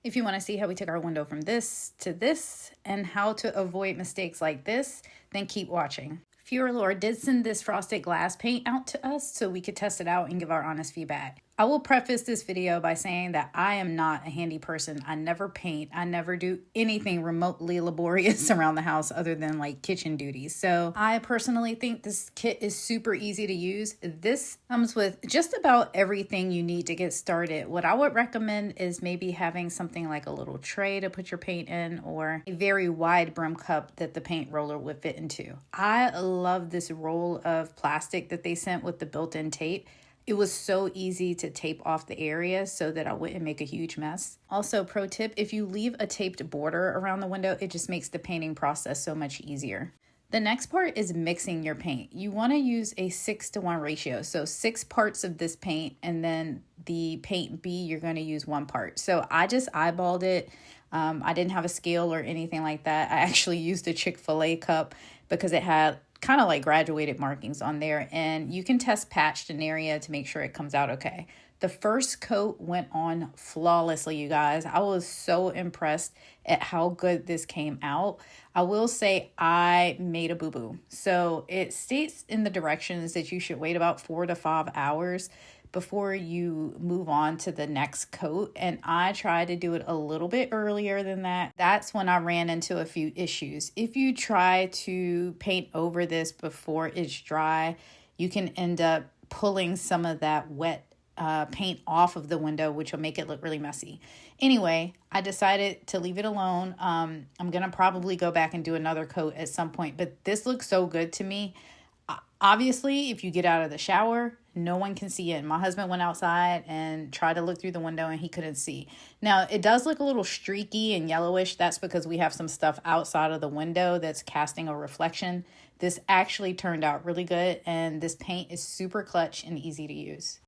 If you want to see how we took our window from this to this and how to avoid mistakes like this, then keep watching. Furrelor did send this frosted glass paint out to us so we could test it out and give our honest feedback. I will preface this video by saying that I am not a handy person. I never paint. I never do anything remotely laborious around the house other than like kitchen duties. So I personally think this kit is super easy to use. This comes with just about everything you need to get started. What I would recommend is maybe having something like a little tray to put your paint in or a very wide brim cup that the paint roller would fit into. I love this roll of plastic that they sent with the built-in tape. It was so easy to tape off the area so that I wouldn't make a huge mess. Also, pro tip, if you leave a taped border around the window, it just makes the painting process so much easier. The next part is mixing your paint. You want to use a 6-to-1 ratio. So 6 parts of this paint, and then the paint B, you're going to use 1 part. So I just eyeballed it. I didn't have a scale or anything like that. I actually used a Chick-fil-A cup because it had kind of like graduated markings on there, and you can test patched an area to make sure it comes out okay. The first coat went on flawlessly, you guys. I was so impressed at how good this came out. I will say I made a boo-boo. So it states in the directions that you should wait about 4 to 5 hours before you move on to the next coat. And I tried to do it a little bit earlier than that. That's when I ran into a few issues. If you try to paint over this before it's dry, you can end up pulling some of that wet paint off of the window, which will make it look really messy. Anyway, I decided to leave it alone. I'm going to probably go back and do another coat at some point, but this looks so good to me. Obviously, if you get out of the shower, no one can see it. My husband went outside and tried to look through the window and he couldn't see. Now, it does look a little streaky and yellowish. That's because we have some stuff outside of the window that's casting a reflection. This actually turned out really good, and this paint is super clutch and easy to use.